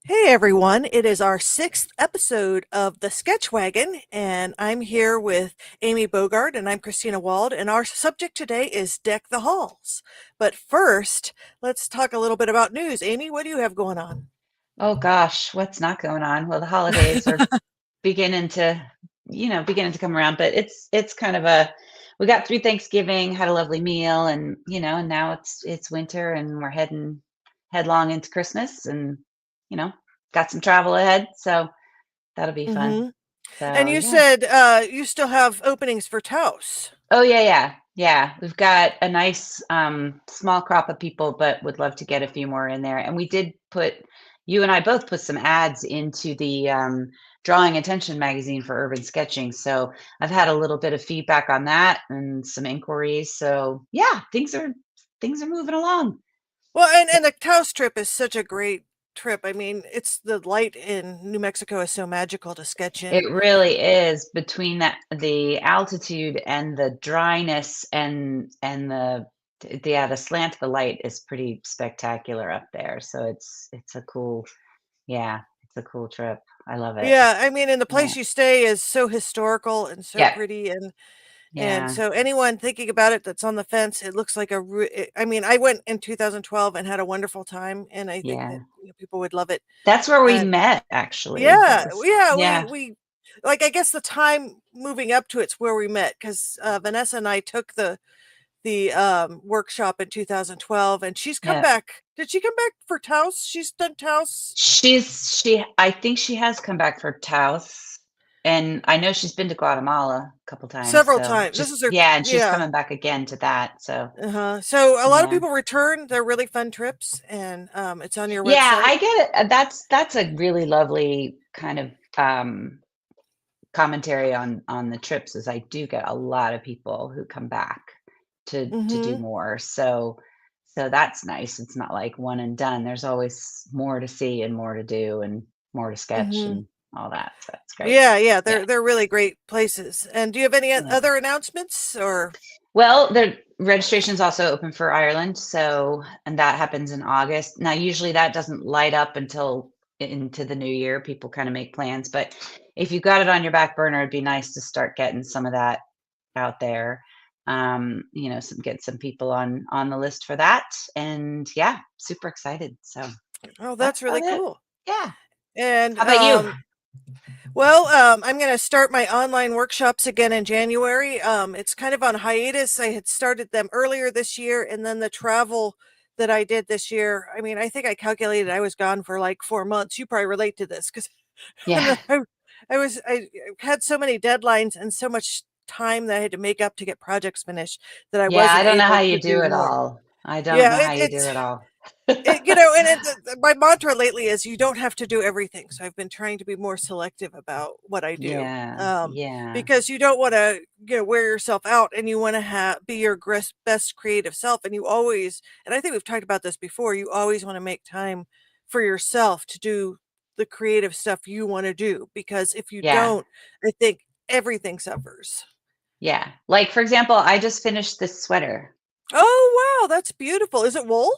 Hey everyone, it is our sixth episode of the Sketch Wagon, and I'm here with Amy Bogart and I'm Christina Wald, and our subject today is Deck the Halls. But first, let's talk a little bit about news. Amy, what do you have going on? Oh gosh, what's not going on? Well, the holidays are beginning to, beginning to come around, but it's kind of a we got through Thanksgiving, had a lovely meal, and and now it's winter and we're heading headlong into Christmas and you know, got some travel ahead, so that'll be fun. hmm And So you yeah. said you still have openings for Taos. Oh yeah, yeah. Yeah. We've got a nice small crop of people, but would love to get a few more in there. And we did put you and I both put some ads into the Drawing Attention magazine for urban sketching. So I've had a little bit of feedback on that and some inquiries. So yeah, things are moving along. Well, and the Taos trip is such a great trip. I mean, it's the light in New Mexico is so magical to sketch in. It really is between the altitude and the dryness and the slant of the light is pretty spectacular up there. So it's a cool, yeah, it's a cool trip. I love it. Yeah, I mean, and the Yeah. place you stay is so historical and so Yep. pretty, and Yeah. so anyone thinking about it that's on the fence, it looks like I mean, I went in 2012 and had a wonderful time, and I think that Yeah. people would love it. That's where we And met actually. That yeah, was yeah, yeah. we like I guess the time moving up to it's where we met because Vanessa and I took the workshop in 2012, and she's come Yeah. back. Did she come back for Taos? She's done Taos She I think she has come back for Taos, and I know she's been to Guatemala a couple times, several so times. This just is her, yeah, and she's yeah. coming back again to that, so Uh-huh. So a lot of yeah. people return. They're really fun trips, and it's on your Yeah, website. I get it. That's a really lovely kind of commentary on the trips is I do get a lot of people who come back to do Mhm. more. So that's nice. It's not like one and done. There's always more to see and more to do and more to sketch Mhm. and all that. So that's great. Yeah, yeah, Yeah. they're really great places. And do you have any Yeah. other announcements or Well, the registration's also open for Ireland, so and that happens in August. Now, usually that doesn't light up until into the new year. People kind of make plans, but if you've got it on your back burner, it'd be nice to start getting some of that out there. Get some people on the list for that. And yeah, super excited. So oh, that's that's really about it. cool. Yeah. And How about you? well, I'm going to start my online workshops again in January. It's kind of on hiatus. I had started them earlier this year, and then the travel that I did this year. I mean, I think I calculated I was gone for like 4 months. You probably relate to this because Yeah. I had so many deadlines and so much time that I had to make up to get projects finished that I Yeah, I wasn't don't know how able you to do do it more. all. I don't Yeah, know how you do it all. and my mantra lately is you don't have to do everything. So I've been trying to be more selective about what I do, Yeah, yeah. because you don't want to, wear yourself out, and you want to be your best creative self. And you always, and I think we've talked about this before, you always want to make time for yourself to do the creative stuff you want to do, because if you Yeah, don't, I think everything suffers. yeah. Like, for example, I just finished this sweater. Oh, wow, that's beautiful. Is it wool?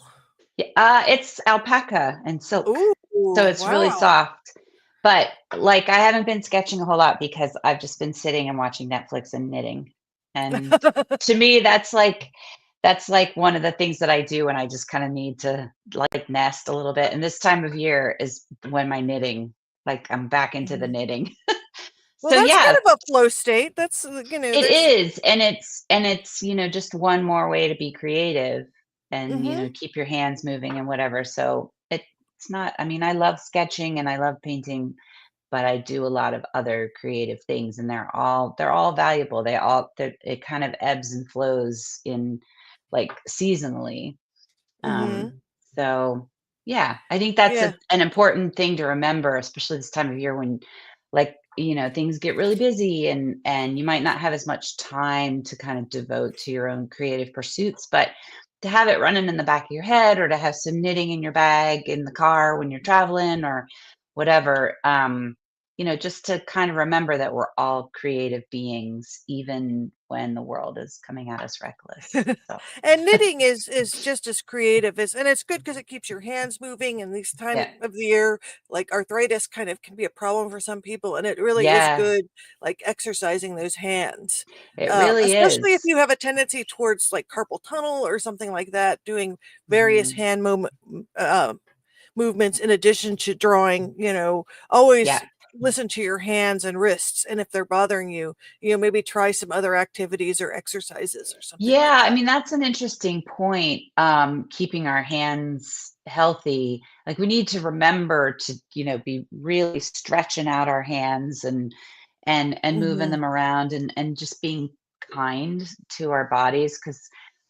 Yeah, it's alpaca and silk, Ooh, so it's really wow. soft. But like, I haven't been sketching a whole lot because I've just been sitting and watching Netflix and knitting. And to me, that's like one of the things that I do when I just kind of need to like nest a little bit. And this time of year is when my knitting, like, I'm back into the Mhm. knitting. Well, So that's kind yeah, of a flow state. That's, it there's is, and it's, just one more way to be creative and, mhm, keep your hands moving and whatever. So it's not, I mean, I love sketching and I love painting, but I do a lot of other creative things and they're all valuable. It kind of ebbs and flows in like seasonally. mhm. So yeah, I think that's Yeah. an important thing to remember, especially this time of year when, like, things get really busy and you might not have as much time to kind of devote to your own creative pursuits, but to have it running in the back of your head or to have some knitting in your bag in the car when you're traveling or whatever, just to kind of remember that we're all creative beings, even when the world is coming at us reckless. So, And knitting is just as creative as, and it's good because it keeps your hands moving. And this time yeah. of the year, like arthritis kind of can be a problem for some people, and it really is Yeah, good, like exercising those hands. it really Especially if is. you have a tendency towards like carpal tunnel or something like that, doing various Mhm. hand movements in addition to drawing, Yeah. always listen to your hands and wrists. And if they're bothering you, maybe try some other activities or exercises or something like Yeah, I that. mean, that's an interesting point, keeping our hands healthy. Like, we need to remember to, be really stretching out our hands and moving Hmm. them around and just being kind to our bodies. Because,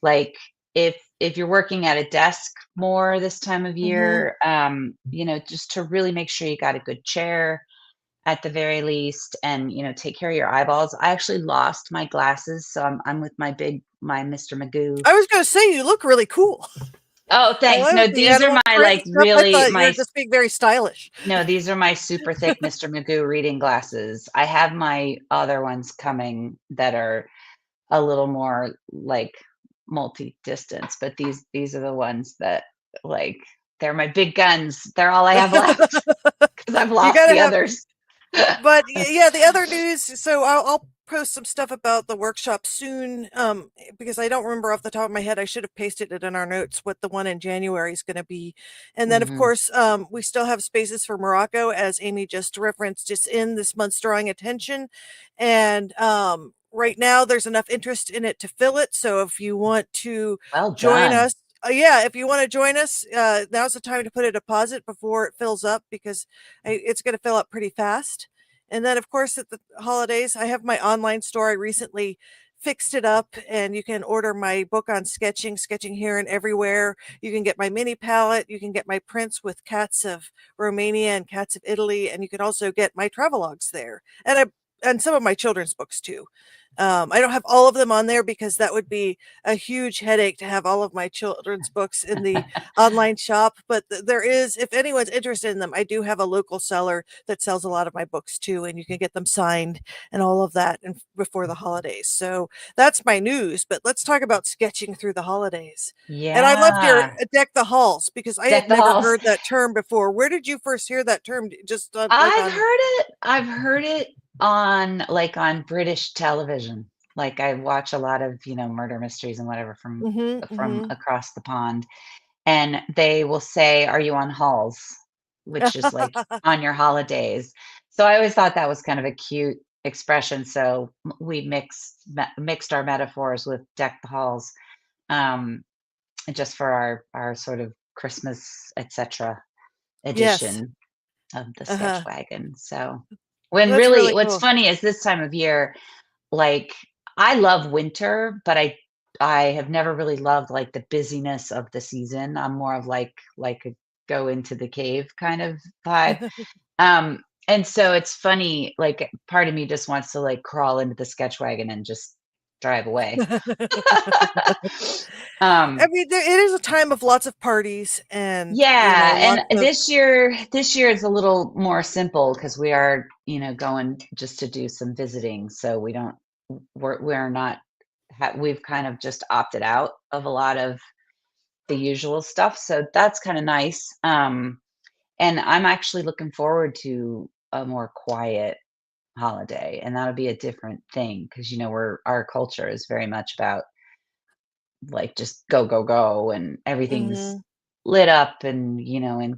like, if you're working at a desk more this time of Hmm. year, just to really make sure you got a good chair at the very least, and take care of your eyeballs. I actually lost my glasses, so I'm with my Mr. Magoo. I was going to say, you look really cool. Oh, I thanks. love No, the these are animal my, print like, and stuff. I really thought you my were just being very stylish. no, these are my super thick Mr. Magoo reading glasses. I have my other ones coming that are a little more like multi-distance, but these are the ones that, like, they're my big guns. They're all I have left because I've You lost got to the have. others. But yeah, the other news. So I'll post some stuff about the workshop soon. Because I don't remember off the top of my head. I should have pasted it in our notes what the one in January is going to be. And then of Mhm. course, we still have spaces for Morocco, as Amy just referenced. It's in this month's drawing attention, and right now there's enough interest in it to fill it. So if you want to Well join done. us. Yeah, if you want to join us, now's the time to put a deposit before it fills up, because it's going to fill up pretty fast. And then, of course, at the holidays, I have my online store. I recently fixed it up, and you can order my book on sketching here and everywhere. You can get my mini palette. You can get my prints with cats of Romania and cats of Italy, and you can also get my travelogues there, and some of my children's books too. I don't have all of them on there because that would be a huge headache to have all of my children's books in the online shop. But there is, if anyone's interested in them, I do have a local seller that sells a lot of my books too, and you can get them signed and all of that before the holidays. So that's my news. But let's talk about sketching through the holidays. And I loved your Yeah. deck the halls, because I Deck had the never halls. heard that term before. Where did you first hear that term? Just like I've on. heard it. I've heard it on British television. Like, I watch a lot of, murder mysteries and whatever Hmm. from Hmm. across the pond, and they will say, "Are you on halls?" Which is like on your holidays. So I always thought that was kind of a cute expression. So we mixed our metaphors with deck the halls, um, just for our sort of Christmas, etc. Yes. edition of the sketch Uh-huh. wagon. So, when That's really really what's cool. funny is this time of year, like, I love winter, but I have never really loved, like, the busyness of the season. I'm more of like a go into the cave kind of vibe. And so it's funny, like, part of me just wants to, like, crawl into the sketch wagon and just drive away. I um mean, it is a time of lots of parties and, Yeah, lots and of. this year is a little more simple because we are, going just to do some visiting, so we're not we've kind of just opted out of a lot of the usual stuff, so that's kind of nice. And I'm actually looking forward to a more quiet holiday, and that'll be a different thing because our culture is very much about, like, just go, go, go, and everything's Mhm, lit up, and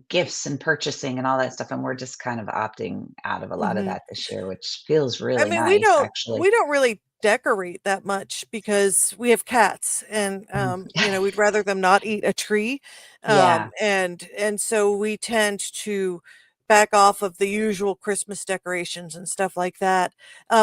gifts and purchasing and all that stuff, and we're just kind of opting out of a lot of mhm. that this year, which feels I really mean, we nice, don't actually. we don't really decorate that much because we have cats, and Mm. we'd rather them not eat a tree. Yeah, And so we tend to back off of the usual Christmas decorations and stuff like that.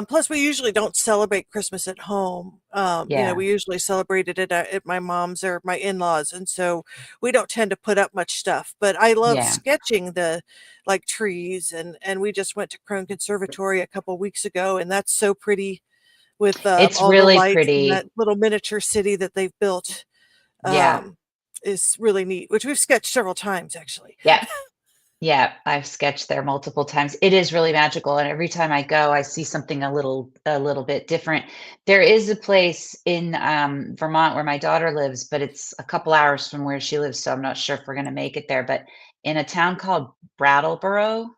Plus we usually don't celebrate Christmas at home. yeah, We usually celebrate it at my mom's or my in-laws, and so we don't tend to put up much stuff. But I love yeah. sketching the like trees, and we just went to Crone Conservatory a couple weeks ago, and that's so pretty with It's all the really lights and pretty. that little miniature city that they've built. Yeah, um, is really neat, which we've sketched several times actually. yeah. Yeah, I've sketched there multiple times. It is really magical, and every time I go, I see something a little bit different. There is a place in Vermont where my daughter lives, but it's a couple hours from where she lives, so I'm not sure if we're going to make it there. But in a town called Brattleboro,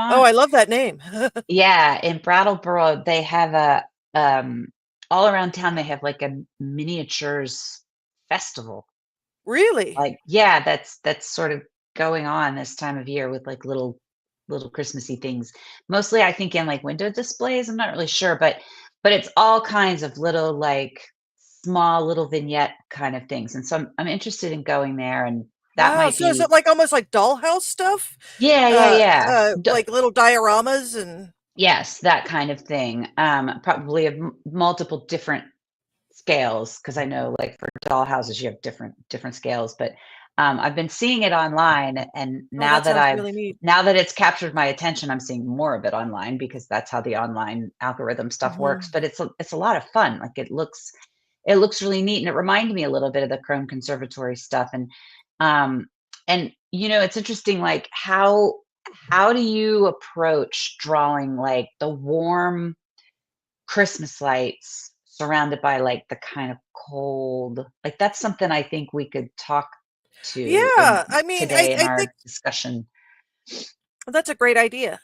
Oh, Vermont, I love that name. yeah, in Brattleboro, they have um, all around town. They have like a miniatures festival. Really? Like, yeah, that's sort of going on this time of year with, like, little Christmassy things. Mostly, I think, in, like, window displays, I'm not really sure, but it's all kinds of little, like, small little vignette kind of things, and so I'm interested in going there, and that Wow. might So is it be. like almost like dollhouse stuff? Yeah, yeah, yeah. Like little dioramas and Yes, that kind of thing. Probably of multiple different scales, because I know, like, for doll houses, you have different scales, but, I've been seeing it online, and oh, now that that sounds I've really neat. now that it's captured my attention, I'm seeing more of it online because that's how the online algorithm stuff works, Hmm. but it's a lot of fun, like, it looks really neat, and it reminded me a little bit of the Chrome Conservatory stuff, um, it's interesting, like, how do you approach drawing, like, the warm Christmas lights surrounded by, like, the kind of cold, like, that's something I think we could talk to in Yeah. I mean, today in I our think discussion. that's a great idea.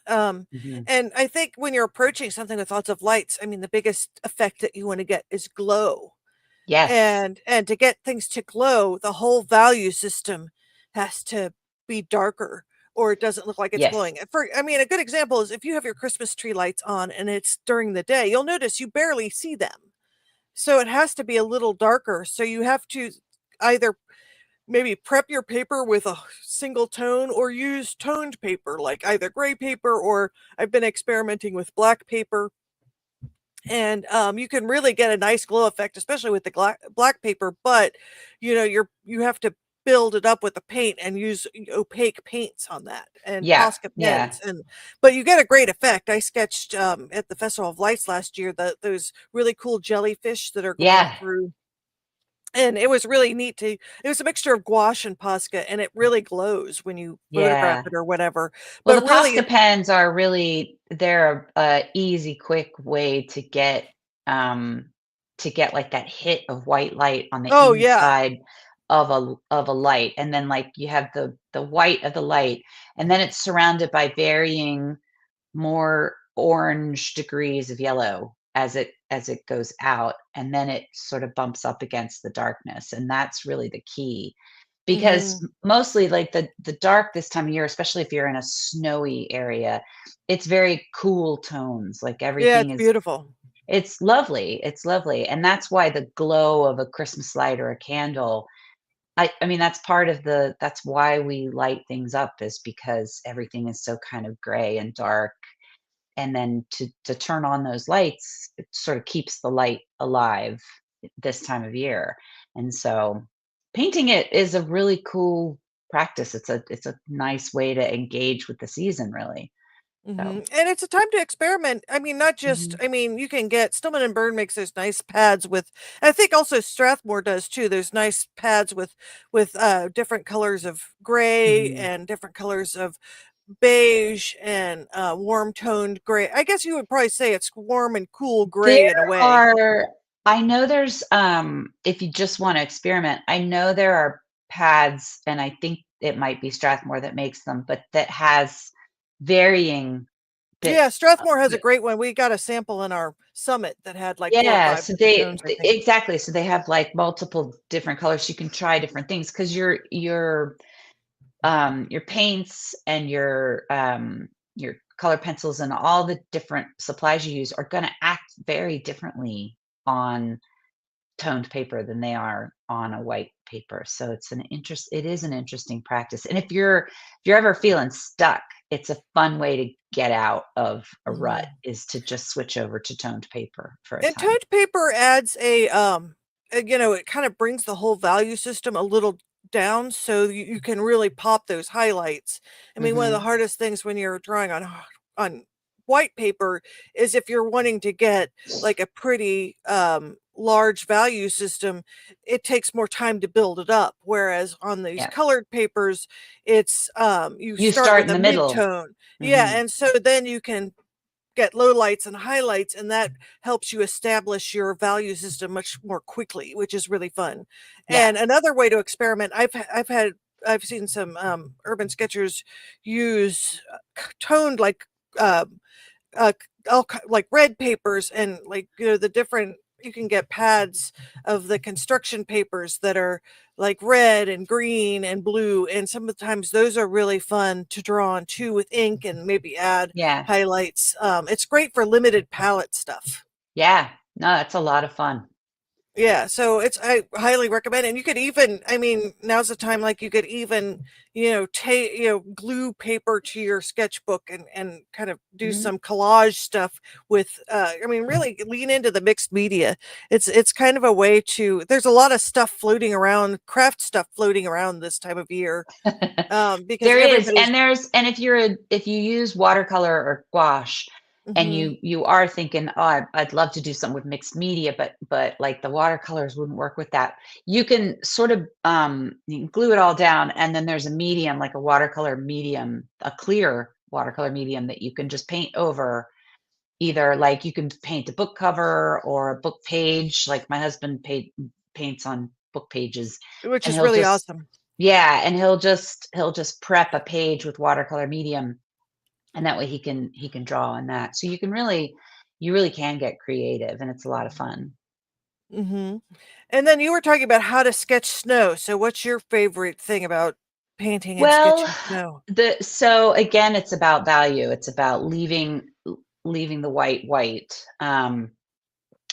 Mhm. And I think when you're approaching something with lots of lights, I mean, the biggest effect that you want to get is glow. Yes. And to get things to glow, the whole value system has to be darker or it doesn't look like it's Yes. glowing. I mean, a good example is if you have your Christmas tree lights on and it's during the day, you'll notice you barely see them. So it has to be a little darker. So you have to either maybe prep your paper with a single tone or use toned paper, like either gray paper or I've been experimenting with black paper. And you can really get a nice glow effect, especially with the black paper. But you have to build it up with the paint and use opaque paints on that and Yeah, Posca yeah. pens. And but you get a great effect. I sketched at the Festival of Lights last year those really cool jellyfish that are going Yeah, through, and it was really neat to it was a mixture of gouache and Posca, and it really glows when you photograph yeah. it or whatever. Well, the But really Posca pens are really they're a easy, quick way um, to get, like, that hit of white light on the oh yeah. inside of a light, and then, like, you have the white of the light, and then it's surrounded by varying more orange degrees of yellow as it goes out, and then it sort of bumps up against the darkness, and that's really the key. Because Hmm. mostly, like, the dark this time of year, especially if you're in a snowy area, it's very cool tones, like, Yeah, everything it's is beautiful. it's lovely, and that's why the glow of a Christmas light or a candle, I mean, that's why we light things up, is because everything is so kind of gray and dark, and then to turn on those lights, it sort of keeps the light alive this time of year. And so painting it is a really cool practice. It's a nice way to engage with the season, really. So And it's a time to experiment. I mean, not just mhm. I mean, you can get Stillman and Bird makes those nice pads with I think also Strathmore does too. There's nice pads with different colors of gray Mhm. and different colors of beige and warm toned gray. I guess you would probably say it's warm and cool gray in a There way. are I know there's if you just want to experiment, I know there are pads, and I think it might be Strathmore that makes them, but that has varying bit. Yeah, Strathmore has a great one. We got a sample in our summit that had like 4 or Yeah, 5 so different tones, I think. exactly, so they have, like, multiple different colors, you can try different things because your paints and your color pencils and all the different supplies you use are gonna act very differently on toned paper than they are on a white paper, so it is an interesting practice, and if you're ever feeling stuck, it's a fun way to get out of a rut, Mhm. is to just switch over to toned paper for a And time. toned paper adds it kind of brings the whole value system a little down so you can really pop those highlights. I mean, one of the Mhm. hardest things when you're drawing on white paper is if you're wanting to get like a pretty large value system, it takes more time to build it up. Whereas on these Yeah. colored papers, it's you You start start with in a the middle. mid-tone. Yeah, Hmm. and so then you can get lowlights and highlights, and that helps you establish your value system much more quickly, which is really fun. Yeah. And another way to experiment, I've seen some urban sketchers use toned like uh, uh, like red papers, and like the different, you can get pads of the construction papers that are like red and green and blue, and sometimes those are really fun to draw on too with ink and maybe add Yeah. highlights. It's great for limited palette stuff. Yeah. No, that's a lot of fun. Yeah, so it's, I highly recommend it. And you could even, I mean, now's the time, like you could even, glue paper to your sketchbook and kind of do Mhm. some collage stuff with I mean, really lean into the mixed media. It's kind of a way to, there's a lot of stuff floating around, craft stuff floating around this time of year. Because There is, everybody's and if you use watercolor or gouache, and mhm. you are thinking, oh, I'd love to do something with mixed media, but like the watercolors wouldn't work with that. You can sort of you can glue it all down, and then there's a medium, like a watercolor medium, a clear watercolor medium that you can just paint over. Either like you can paint a book cover or a book page. Like my husband paints on book pages, Which and is he'll really just awesome. yeah, and he'll just prep a page with watercolor medium, and that way he can draw on that. So you really can get creative, and it's a lot of fun. Hmm. And then you were talking about how to sketch snow. So what's your favorite thing about painting and Well, sketching snow? the so again, it's about value. It's about leaving the white white. I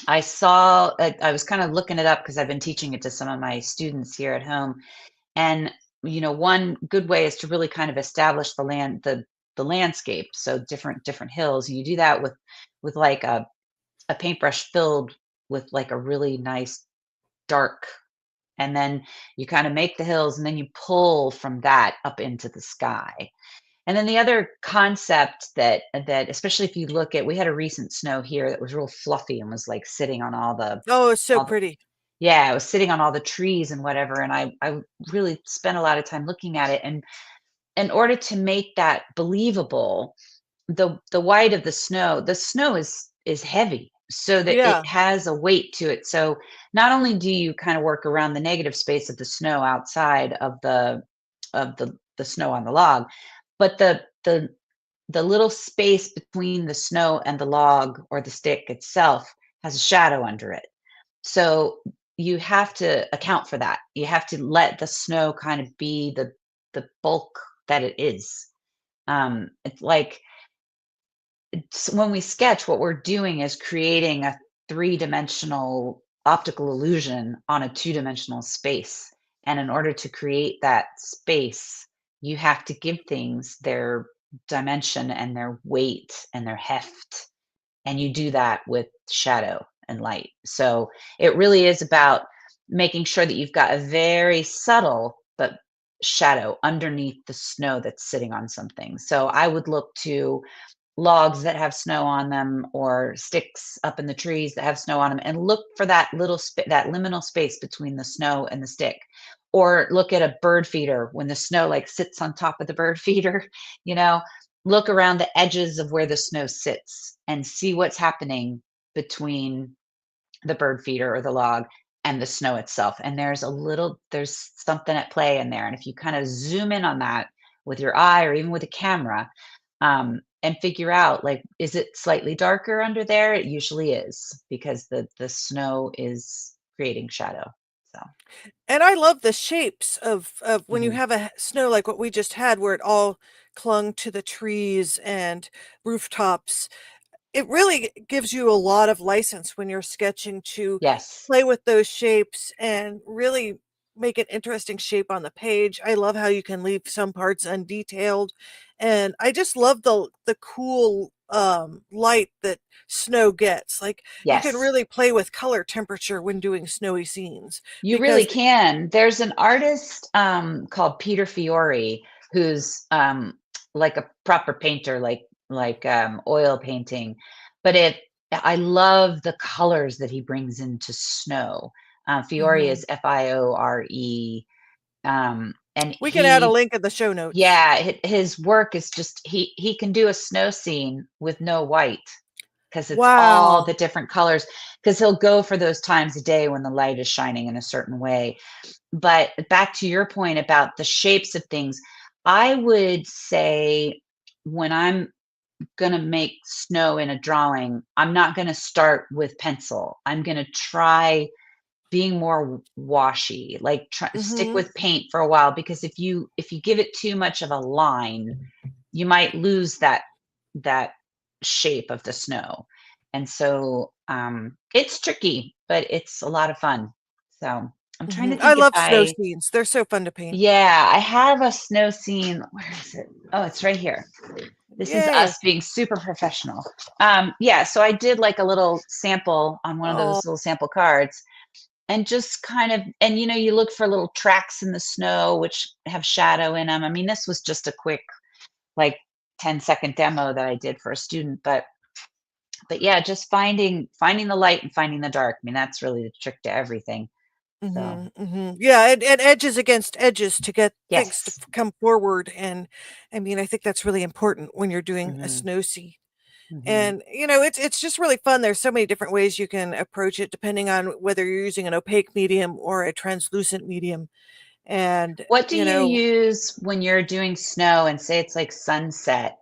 was kind of looking it up because I've been teaching it to some of my students here at home. And one good way is to really kind of establish the landscape. So different hills. And you do that with like a paintbrush filled with like a really nice dark, and then you kind of make the hills, and then you pull from that up into the sky. And then the other concept that especially if you look at, we had a recent snow here that was real fluffy and was like sitting on Oh, it's so all the pretty. yeah, it was sitting on all the trees and whatever, and I really spent a lot of time looking at it, and in order to make that believable, the white of the snow is heavy, so that it Yeah. has a weight to it. So not only do you kind of work around the negative space of the snow outside of the snow on the log, but the little space between the snow and the log or the stick itself has a shadow under it. So you have to account for that. You have to let the snow kind of be the bulk that it is. It's like when we sketch, what we're doing is creating a three-dimensional optical illusion on a two-dimensional space. And in order to create that space, you have to give things their dimension and their weight and their heft, and you do that with shadow and light. So it really is about making sure that you've got a very subtle but shadow underneath the snow that's sitting on something. So I would look to logs that have snow on them, or sticks up in the trees that have snow on them, and look for that liminal space between the snow and the stick. Or look at a bird feeder when the snow like sits on top of the bird feeder. you know Look around the edges of where the snow sits and see what's happening between the bird feeder or the log and the snow itself. And there's something at play in there. And if you kind of zoom in on that with your eye or even with a camera, and figure out, like, is it slightly darker under there? It usually is, because the snow is creating shadow. So And I love the shapes of when you mhm. have a snow like what we just had, where it all clung to the trees and rooftops. It really gives you a lot of license when you're sketching to Yes. play with those shapes and really make an interesting shape on the page. I love how you can leave some parts undetailed, and I just love the cool light that snow gets. Like, you can Yes. really play with color temperature when doing snowy scenes You really because can. There's an artist called Peter Fiore, who's like a proper painter, like oil painting. But I love the colors that he brings into snow. Fiore Hmm. is Fiore. And We can add a he, link in the show notes. yeah, his work is just he can do a snow scene with no white because it's all Wow. the different colors. Because he'll go for those times of day when the light is shining in a certain way. But back to your point about the shapes of things, I would say when I'm gonna make snow in a drawing, I'm not gonna start with pencil. I'm gonna try being more washy, like stick Hmm. with paint for a while, because if you give it too much of a line, you might lose that shape of the snow. And so it's tricky, but it's a lot of fun. So I'm trying Hmm. to I think if love snow I scenes. They're so fun to paint. yeah, I have a snow scene. Where is it? Oh, it's right here. This is Yay. us being super professional. Yeah, so I did like a little sample on one of Oh. those little sample cards and just kind of, and you look for little tracks in the snow which have shadow in them. I mean, this was just a quick like 10-second demo that I did for a student, but yeah, just finding the light and finding the dark. I mean, that's really the trick to everything. So, Hmm. Hmm. Yeah, and edges against edges to get things to yes. come forward. And I mean, I think that's really important when you're doing a Hmm. snow scene. Hmm. And it's just really fun. There's so many different ways you can approach it depending on whether you're using an opaque medium or a translucent medium. And What do you use when you're doing snow and say it's like sunset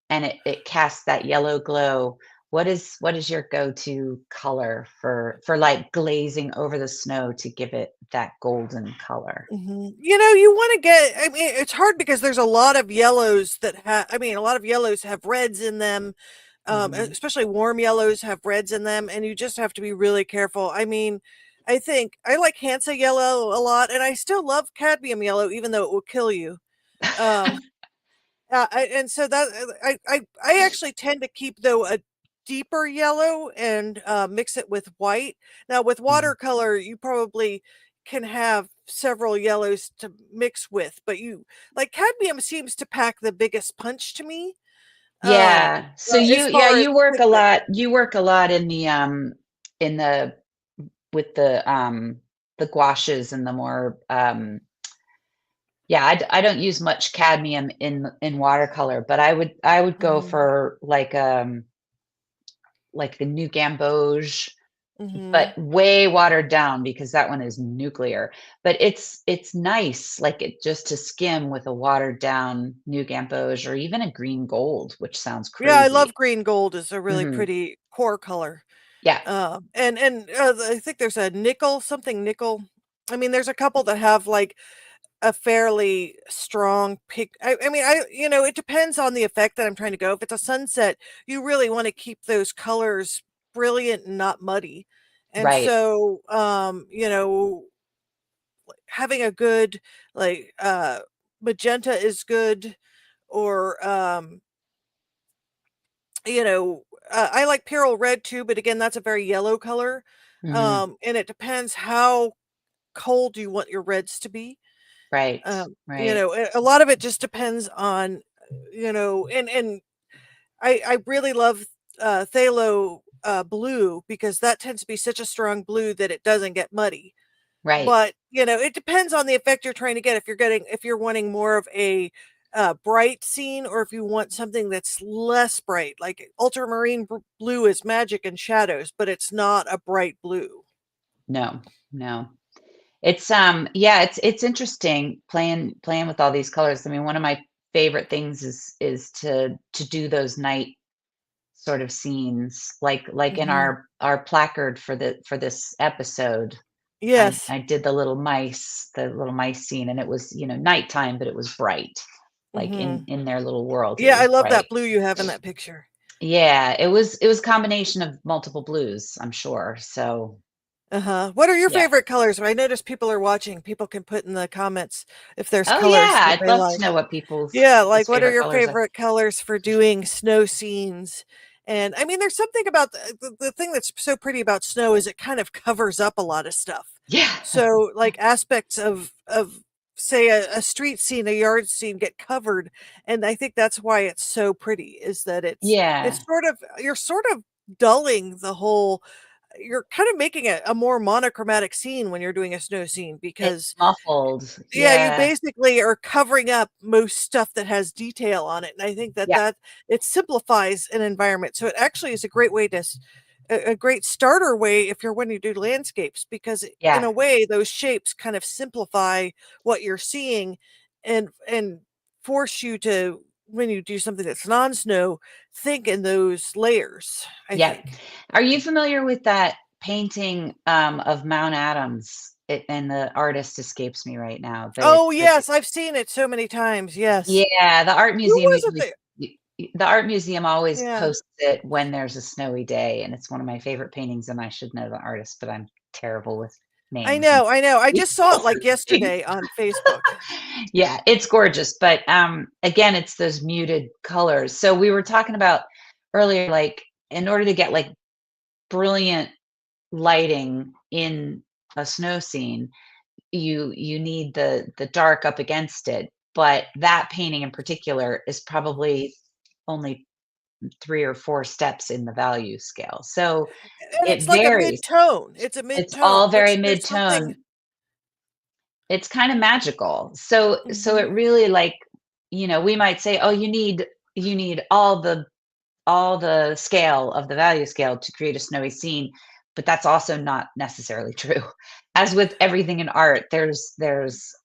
and it casts that yellow glow? What is your go-to color for like glazing over the snow to give it that golden color? mhm. You want to get, I mean, it's hard because there's a lot of yellows that have, I mean, a lot of yellows have reds in them. Hmm. Especially warm yellows have reds in them, and you just have to be really careful. I mean, I think I like Hansa yellow a lot, and I still love cadmium yellow, even though it will kill you. Um, and so that I actually tend to keep though a deeper yellow and mix it with white. Now with Mhm. watercolor, you probably can have several yellows to mix with, but you like cadmium seems to pack the biggest punch to me. Yeah. So As yeah, far as you work a quickness. lot. You work a lot in the with the gouaches and the more yeah, I don't use much cadmium in watercolor, but I would go Mhm, for like the new gamboge, but mhm. way watered down because that one is nuclear. But it's nice, like it just to skim with a watered down new gamboge or even a green gold, which sounds Yeah, I love crazy. green gold. Is a really Hmm. pretty core color. Yeah. And I think there's a nickel, something nickel. I mean, there's a couple that have like a fairly strong pick. I mean, it depends on the effect that I'm trying to go. If it's a sunset, you really want to keep those colors brilliant and not muddy. And Right. so, having a good like magenta is good, or I like Pyrrole red too, but again, that's a very yellow color. Hmm. And it depends how cold you want your reds to be. Right. Right. A lot of it just depends on, and I really love phthalo blue because that tends to be such a strong blue that it doesn't get muddy. Right. But it depends on the effect you're trying to get. If you're wanting more of a bright scene, or if you want something that's less bright, like ultramarine blue is magic and shadows, but it's not a bright blue. No. No. It's yeah, it's interesting playing with all these colors. I mean, one of my favorite things is to do those night sort of scenes like in Hmm. our placard for this episode. I Yes. I did the little mice scene, and it was, nighttime, but it was bright. Like Hmm. in their little world, it Yeah, I was love bright. that blue you have in that picture. Yeah, it was a combination of multiple blues, I'm sure. So, Uh-huh. What are your yeah. favorite colors? I notice people are watching. People can put in the comments if there's Oh, colors yeah, that I'd they love to like. know what people's Yeah, people's like what are favorite your colors are. favorite colors for doing snow scenes? And I mean, there's something about the thing that's so pretty about snow is it kind of covers up a lot of stuff. Yeah. So like aspects of say a street scene, a yard scene get covered. And I think that's why it's so pretty, is that it's Yeah. sort of you're sort of dulling the whole, you're kind of making a more monochromatic scene when you're doing a snow scene It's because muffled. yeah, you Yeah. basically are covering up most stuff that has detail on it, and I think that Yeah. it simplifies an environment, so it actually is a great way to a great starter way if you're when you do landscapes because in Yeah. a way those shapes kind of simplify what you're seeing and force you to when you do something that's non-snow think in those layers, I Yep. think. Are you familiar with that painting, of Mount Adams? And the artist escapes me right now, but Oh, it's yes, I've seen it so many times, yes. yeah, Who was it there? the art museum always Yeah. posts it when there's a snowy day, and it's one of my favorite paintings, and I should know the artist, but I'm terrible with names and I know, I just saw it, details of like, things. yesterday on Facebook. Yeah, it's gorgeous, but, again, it's those muted colors. So we were talking about earlier, like, in order to get, like, brilliant lighting in a snow scene, you need the dark up against it, but that painting in particular is probably only 3 or 4 steps in the value scale. So And it it's like a varies. mid-tone, it's a It's all mid-tone, very which there's something mid-tone. It's kinda magical. So mhm, it really, like, we might say, "Oh, you need all the scale of the value scale to create a snowy scene," but that's also not necessarily true. As with everything in art, there's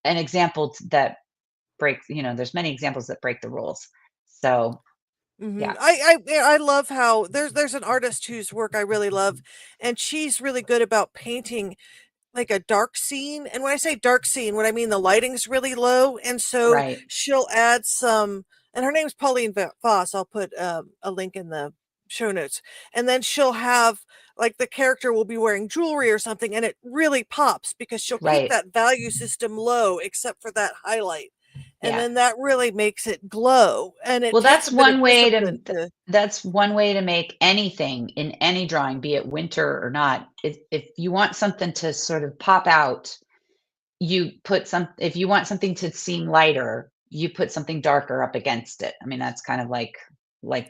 an example that breaks, there's many examples that break the rules. So, mhm. yeah, Yeah, I love how there's an artist whose work I really love, and she's really good about painting like a dark scene, and when I say dark scene, what I mean the lighting's really low, and so right, she'll add some and her name's Pauline Voss, I'll put, a link in the show notes, and then she'll have like, the character will be wearing jewelry or something, and it really pops because she'll keep right. that value system low except for that highlight, and Yeah. then that really makes it glow, and it Well, takes a bit of discipline to that's one way to make anything in any drawing, be it winter or not. If you want something to sort of pop out, you put some if you want something to seem lighter, you put something darker up against it. I mean, that's kind of like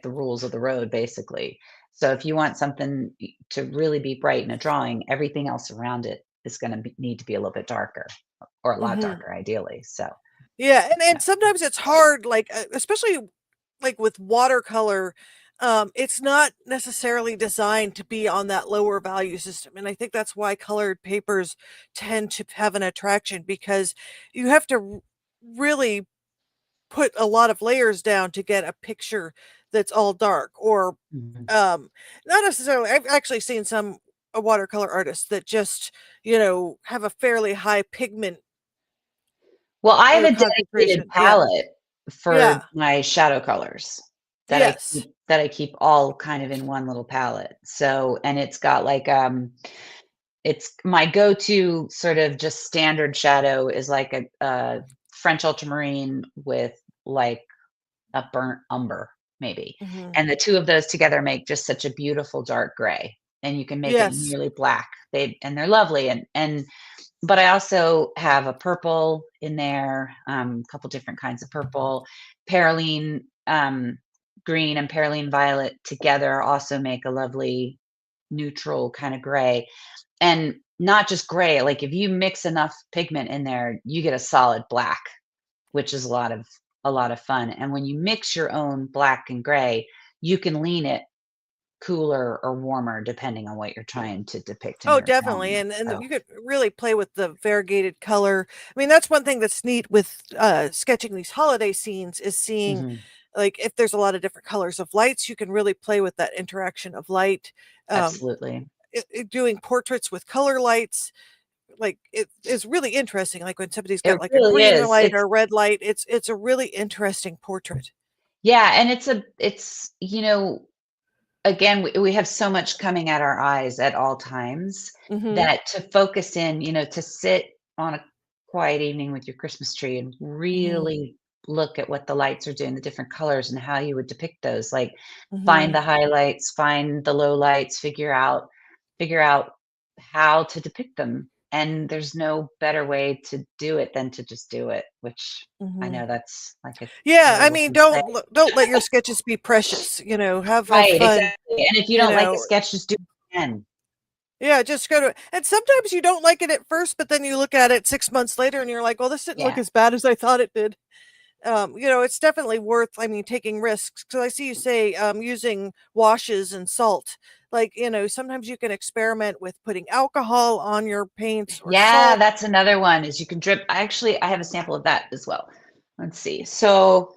the rules of the road, basically. So if you want something to really be bright in a drawing, everything else around it is going to need to be a little bit darker or a lot mhm. darker, ideally. So Yeah, yeah. and sometimes it's hard, like, especially, like, with watercolor, it's not necessarily designed to be on that lower value system, and I think that's why colored papers tend to have an attraction because you have to really put a lot of layers down to get a picture that's all dark or, Mhm. um, not necessarily I've actually seen some watercolor artists that just, have a fairly high pigment, Well, I have a dedicated concentration. Yeah. palette for Yeah. my shadow colors Yes. that I keep all kind of in one little palette. So and it's got like, it's my go-to sort of just standard shadow is like a French ultramarine with like a burnt umber, maybe. Mhm. And the 2 of those together make just such a beautiful dark gray, and you can make it Yes. nearly black. They're lovely, and but I also have a purple in there, a couple different kinds of purple. Perylene, green and perylene violet together also make a lovely neutral kind of gray. And not just gray, like if you mix enough pigment in there, you get a solid black, which is a lot of fun. And when you mix your own black and gray, you can lean it cooler or warmer depending on what you're trying to depict in Oh, your definitely, drawing. and So, you could really play with the variegated color. I mean, that's one thing that's neat with, sketching these holiday scenes is seeing, mhm, like, if there's a lot of different colors of lights, you can really play with that interaction of light. Um, absolutely. doing portraits with color lights, like, it is really interesting, like, when somebody's got, It like, a really green is. light or a red light, it's a really interesting portrait. Yeah, and it's, again, we have so much coming at our eyes at all times Mhm, that to focus in, to sit on a quiet evening with your Christmas tree and mhm, really look at what the lights are doing, the different colors and how you would depict those. Like find mhm. the highlights, find the low lights, figure out how to depict them. and there's no better way to do it than to just do it, which I Mhm. know that's like a Yeah, I terrible mean, thing to say. don't let your sketches be precious, have Right, fun, exactly, and if you you don't like a know. sketch, just do it again. Yeah, just go to and sometimes you don't like it at first, but then you look at it 6 months later and you're like, "Well, this didn't look Yeah. as bad as I thought it did." It's definitely worth, I mean, taking risks. Because I see you say, using washes and salt. Like, sometimes you can experiment with putting alcohol on your paints or Yeah, salt. that's another one is you can drip. I have a sample of that as well. Let's see. So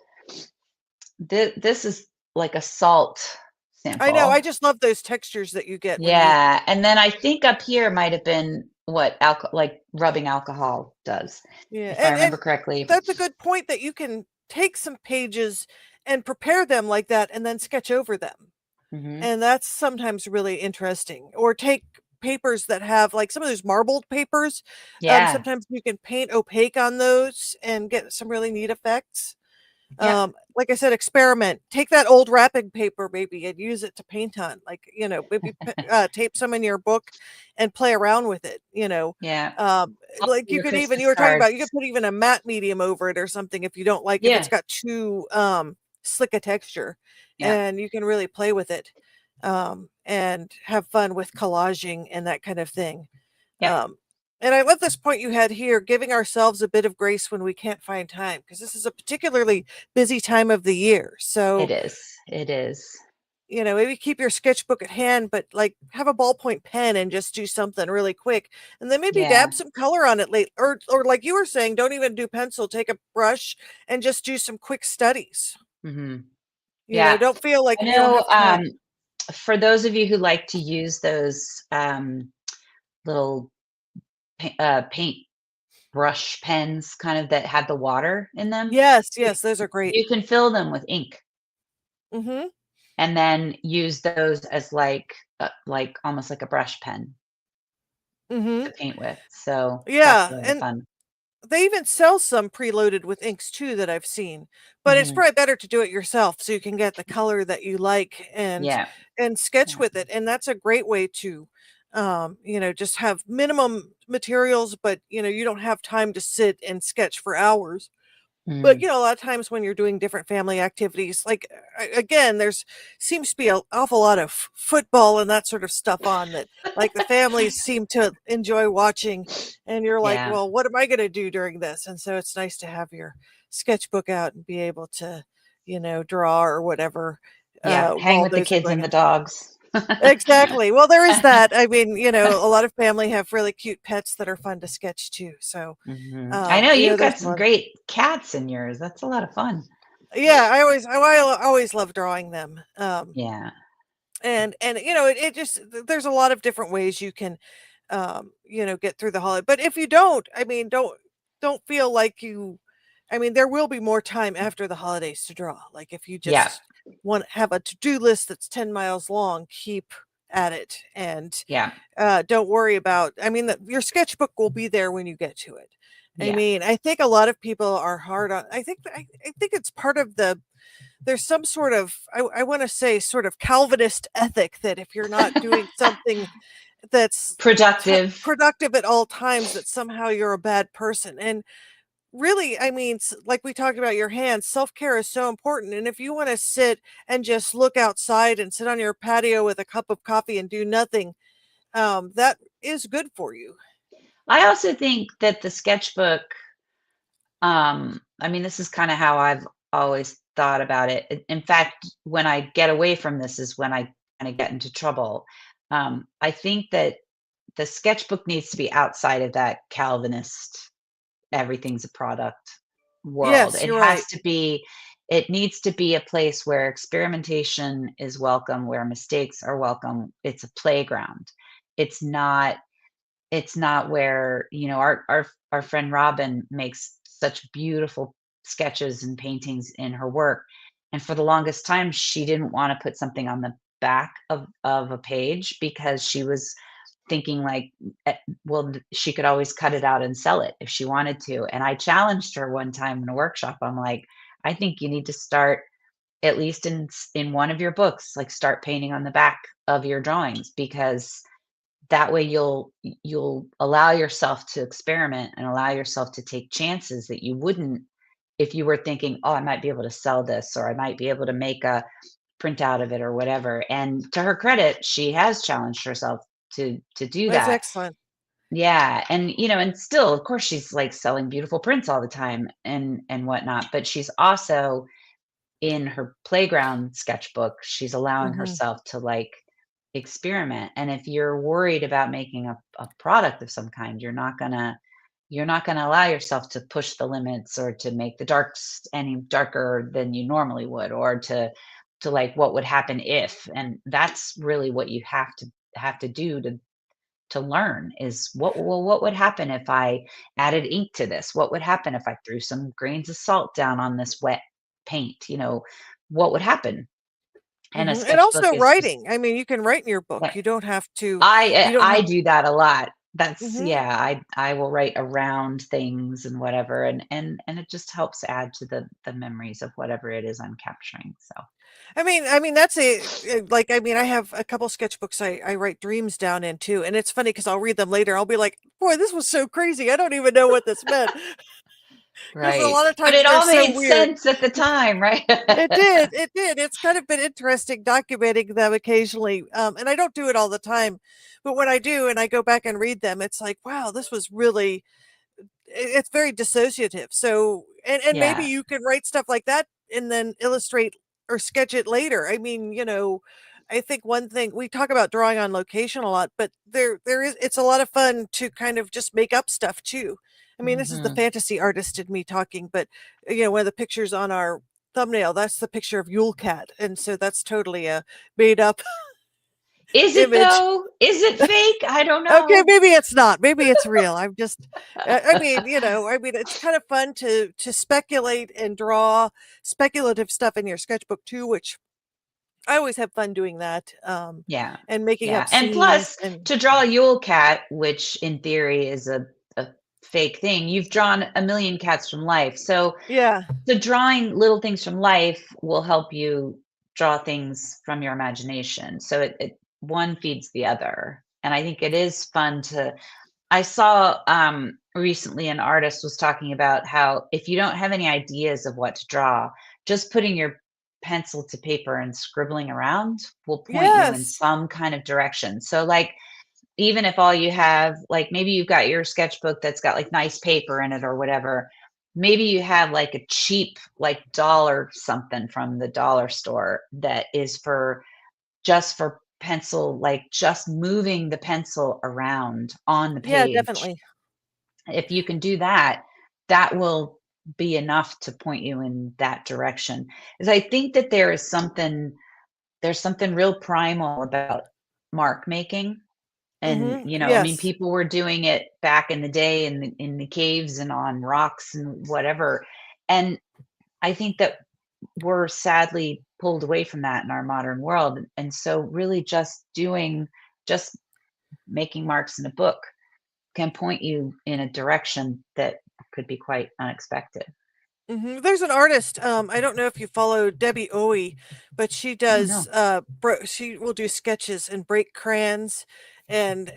this is like a salt I know, I sample. just love those textures that you get when you Yeah, and then I think up here might have been what alcohol, like rubbing alcohol does, yeah, if I and remember correctly. that's a good point that you can take some pages and prepare them like that and then sketch over them. Hmm. And that's sometimes really interesting. Or take papers that have like some of those marbled papers. Yeah. Sometimes you can paint opaque on those and get some really neat effects. Yep. Like I said, experiment. Take that old wrapping paper maybe and use it to paint on. Like, maybe tape some in your book and play around with it. Yeah. Like you Your could even, Christmas you were talking cards. about, you could put even a matte medium over it or something if you don't like, if it's Yeah. got too slick a texture, Yeah. and you can really play with it, and have fun with collaging and that kind of thing. Yep. Um, and I love this point you had here, giving ourselves a bit of grace when we can't find time, because this is a particularly busy time of the year. It So, is. It is. maybe keep your sketchbook at hand, but like have a ballpoint pen and just do something really quick. And then maybe Yeah. dab some color on it late, or like you were saying, don't even do pencil, take a brush and just do some quick studies. Hmm. Yeah. Don't feel like I you don't know, have time. for those of you who like to use those little paint brush pens kind of that have the water in them, Yes, you yes, those are great. you can fill them with ink Mhm. and then use those as like almost like a brush pen to Mhm. paint with. So that's a Yeah, lot of and fun. they even sell some preloaded with inks too that I've seen, but it's Hmm. probably better to do it yourself so you can get the color that you like, Yeah. and sketch Yeah. with it, and that's a great way to, just have minimum materials, but, you don't have time to sit and sketch for hours. But, Mm. a lot of times when you're doing different family activities, like, again, there's seems to be an awful lot of football and that sort of stuff on that, like, the families seem to enjoy watching, and you're like, Yeah. "Well, what am I gonna do during this?" And so it's nice to have your sketchbook out and be able to, draw or whatever, Yeah. Hang while with the those are kids going and the on. dogs. Exactly. Well, there is that. I mean, a lot of family have really cute pets that are fun to sketch too. So, I know you've there's got a some lot. great cats in yours. That's a lot of fun. Yeah, I always love drawing them. Yeah. And it just there's a lot of different ways you can, get through the holiday. But if you don't, I mean, don't feel like you. I mean, there will be more time after the holidays to draw. Like if you Yeah. just want to have a to-do list that's 10 miles long, keep at it, and Yeah. don't worry about. I mean, your sketchbook will be there when you get to it. I Yeah. mean, I think a lot of people are hard on. I think it's part of the, there's some sort of, I want to say, sort of Calvinist ethic that if you're not doing something that's Productive. productive at all times, that somehow you're a bad person. And really, I mean, like we talked about your hands, self-care is so important. And if you want to sit and just look outside and sit on your patio with a cup of coffee and do nothing, that is good for you. I also think that the sketchbook, I mean, this is kind of how I've always thought about it. In fact, when I get away from this is when I kind of get into trouble. I think that the sketchbook needs to be outside of that Calvinist, everything's a product world. Yes, you're right. It needs to be a place where experimentation is welcome, where mistakes are welcome. It's a playground. It's not it's not where, our friend Robin makes such beautiful sketches and paintings in her work. And for the longest time, she didn't want to put something on the back of a page because she was thinking like, well, she could always cut it out and sell it if she wanted to. And I challenged her one time in a workshop. I'm like, I think you need to start at least in one of your books, like start painting on the back of your drawings because that way you'll allow yourself to experiment and allow yourself to take chances that you wouldn't if you were thinking, "Oh, I might be able to sell this, or I might be able to make a print out of it or whatever." And to her credit, she has challenged herself to do That's that. excellent. Yeah, and and still, of course, she's like selling beautiful prints all the time and whatnot, but she's also in her playground sketchbook, she's allowing Hmm. herself to like experiment. And if you're worried about making a product of some kind, you're not gonna allow yourself to push the limits or to make the darks any darker than you normally would, or to like what would happen if. And that's really what you have to do to learn is what would happen if I added ink to this? What would happen if I threw some grains of salt down on this wet paint? What would happen? And a Hmm. And sketchbook also is just writing. I mean, you can write in your book. yeah, You don't have to, I you don't I have, do that a lot. That's hmm. yeah, I will write around things and whatever, and it just helps add to the memories of whatever it is I'm capturing. So I mean, that's like, I mean, I have a couple sketchbooks I write dreams down in too. And it's funny because I'll read them later. I'll be like, boy, this was so crazy. I don't even know what this meant. Because a right. lot of But times it they're all so made weird. sense at the time, right? It did. It did. It's kind of been interesting documenting them occasionally. And I don't do it all the time, but when I do and I go back and read them, it's like, wow, this was really, it's very dissociative. So, and maybe Yeah. you can write stuff like that and then illustrate or sketch it later. I mean, I think one thing we talk about drawing on location a lot, but there is it's a lot of fun to kind of just make up stuff too. I mean, this is the Mhm. fantasy artist in me talking, but one of the pictures on our thumbnail, that's the picture of Yule Cat, and so that's totally a made up Is it image. though? Is it fake? I don't Okay, know. maybe it's not. Maybe it's real. I'm just I mean, I mean, it's kind of fun to speculate and draw speculative stuff in your sketchbook too, which I always have fun doing that, Yeah. and making Yeah. up And scenes plus, and to draw a Yule cat, which in theory is a fake thing, you've drawn a million cats from life. So yeah. the drawing little things from life will help you draw things from your imagination. So it one feeds the other. And I think it is fun to I saw recently an artist was talking about how if you don't have any ideas of what to draw, just putting your pencil to paper and scribbling around will point you in Yes. some kind of direction. So, like, even if all you have, like, maybe you've got your sketchbook that's got like nice paper in it or whatever, maybe you have like a cheap, like, dollar something from the dollar store that is for pencil, like just moving the pencil around on the Yeah, page. definitely. If you can do that, that will be enough to point you in that direction. Is I think that there's something real primal about mark making. And, Mhm. I mean, Yes. people were doing it back in the day in the caves and on rocks and whatever. And I think that we're sadly pulled away from that in our modern world. And so really just making marks in a book can point you in a direction that could be quite unexpected. Mhm. There's an artist, I don't know if you follow Debbie Owie, but she Oh, does, no. she will do sketches and break crayons and,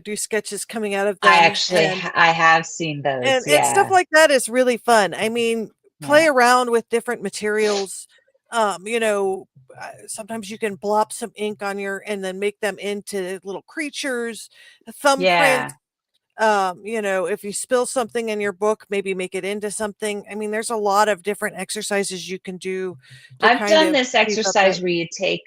do sketches coming out of I them, actually I have seen those, and stuff yeah, like that is really fun. I mean, play yeah, around with different materials. Sometimes you can blop some ink on your and then make them into little creatures, thumbprints. yeah. If you spill something in your book, maybe make it into something. I mean, there's a lot of different exercises you can do to I've kind done of this beef up that. exercise where you take,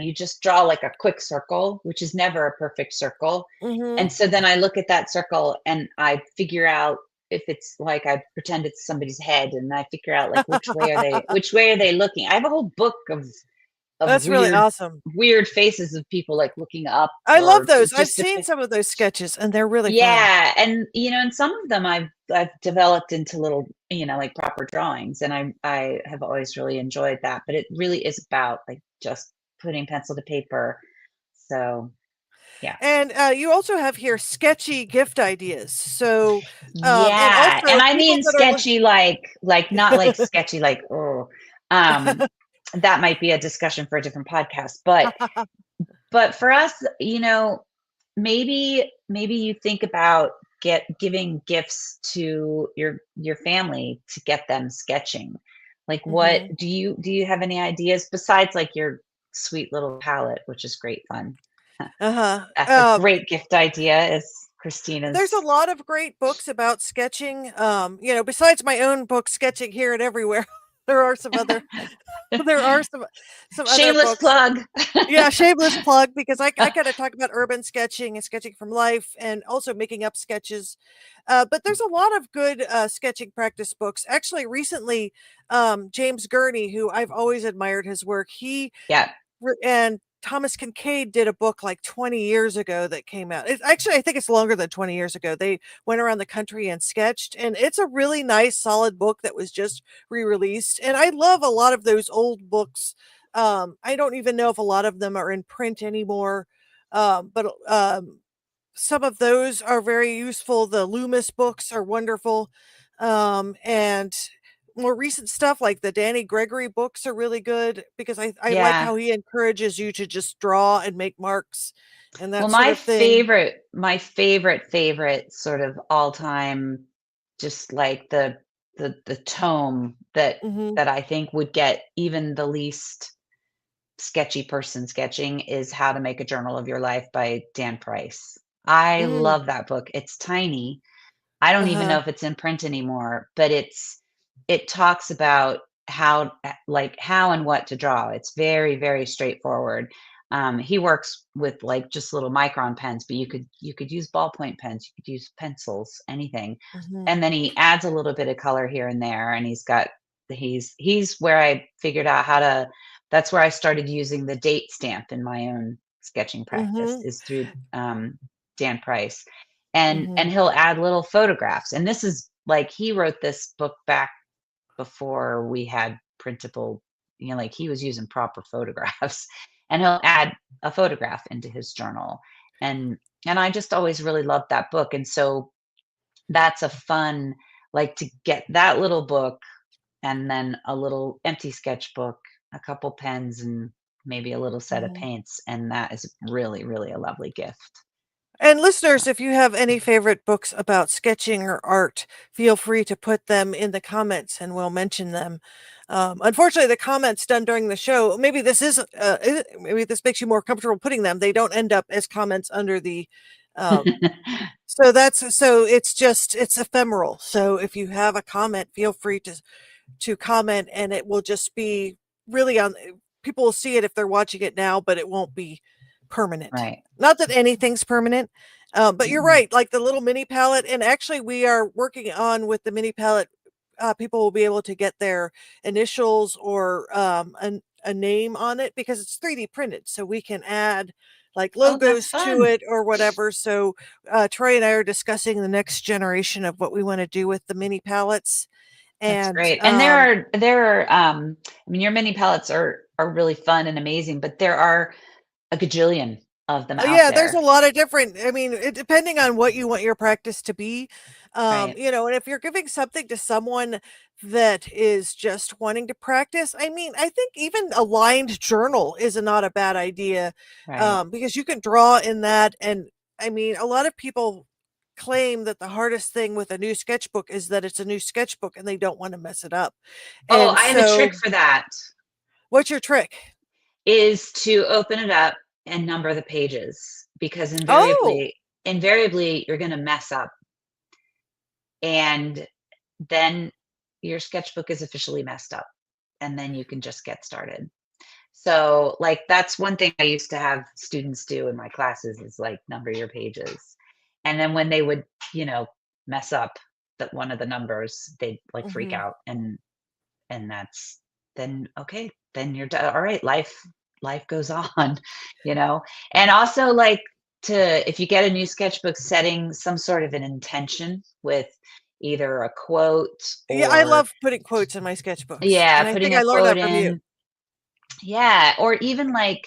you just draw like a quick circle, which is never a perfect circle. Mhm. And so then I look at that circle and I figure out if it's like I pretend it's somebody's head and I figure out like which way are they looking. I have a whole book of That's really awesome. weird faces of people like looking up I love or those. I've just seen some of those sketches, and they're really fun. yeah, and and some of them I've developed into little, like proper drawings, and I have always really enjoyed that. But it really is about like just putting pencil to paper. So yeah. And, you also have here sketchy gift ideas. So, and Yeah, and also I people mean that are sketchy like not like sketchy like, oh, um, that might be a discussion for a different podcast, but but for us, maybe you think about giving gifts to your family to get them sketching. Like, what Hmm. do you have any ideas besides like your sweet little palette, which is great fun? Uh-huh. That's a great gift idea, is There's a Christina's. lot of great books about sketching. Besides my own book, Sketching Here and Everywhere, there are some other there are some other Shameless books. plug. Yeah, shameless plug because I kind of talk about urban sketching and sketching from life and also making up sketches. But there's a lot of good sketching practice books. Actually, recently, James Gurney, who I've always admired his work, Yeah. and Thomas Kincaid did a book like 20 years ago that came out. Actually, I think it's longer than 20 years ago. They went around the country and sketched, and it's a really nice, solid book that was just re-released. And I love a lot of those old books. I don't even know if a lot of them are in print anymore, but some of those are very useful. The Loomis books are wonderful, and more recent stuff like the Danny Gregory books are really good because I like Yeah. how he encourages you to just draw and make marks and Well, that sort my of thing. favorite, my favorite, favorite sort of all time, just like the tome Mhm. that I think would get even the least sketchy person sketching is How to Make a Journal of Your Life by Dan Price. I Mm. love that book. It's tiny. I don't even Uh-huh. know if it's in print anymore, but it talks about how and what to draw. It's very, very straightforward. He works with like just little micron pens, but you could use ballpoint pens, you could use pencils, anything. Mhm. And then he adds a little bit of color here and there, and he's where I figured out how to. That's where I started using the date stamp in my own sketching practice, Mhm. is through Dan Price, and Mhm. he'll add little photographs. And this is like, he wrote this book back before we had printable, like he was using proper photographs, and he'll add a photograph into his journal. And I just always really loved that book. And so that's a fun, like, to get that little book, and then a little empty sketchbook, a couple pens, and maybe a little set of Mhm. paints, and that is really, really a lovely gift. And listeners, if you have any favorite books about sketching or art, feel free to put them in the comments and we'll mention them. Unfortunately, the comments done during the show, maybe this makes you more comfortable putting them. They don't end up as comments under the uh, so it's ephemeral. So if you have a comment, feel free to comment and it will just be really on people will see it if they're watching it now, but it won't be permanent. Right. Not that anything's permanent, but you're Mhm. right. Like the little mini palette, and actually, we are working on with the mini palette. People will be able to get their initials or a name on it because it's 3D printed, so we can add like Oh, that's logos to fun. it or whatever. So Troy and I are discussing the next generation of what we want to do with the mini palettes, That's and great. And I mean, your mini palettes are really fun and amazing, but there are a gajillion of them out Yeah, there's a there. lot of different I mean, depending on what you want your practice to be, Right. and if you're giving something to someone that is just wanting to practice, I mean, I think even a lined journal is not a bad idea, Right. because you can draw in that, and I mean, a lot of people claim that the hardest thing with a new sketchbook is that it's a new sketchbook and they don't want to mess it up. Oh, And I have a trick so, for that, what's your trick? is to open it up and number the pages, because Oh, invariably you're going to mess up, and then your sketchbook is officially messed up, and then you can just get started. So, like, that's one thing I used to have students do in my classes, is like number your pages. And then when they would, you know, mess up that one of the numbers, they'd like freak mhm, out, and that's, then okay, then you're done. All right, life goes on, you know. And also, like, to if you get a new sketchbook, setting some sort of an intention with either a quote, yeah, I or love putting quotes in my sketchbooks, yeah, and I putting think a I learned quote that from you. in. Yeah, or even like,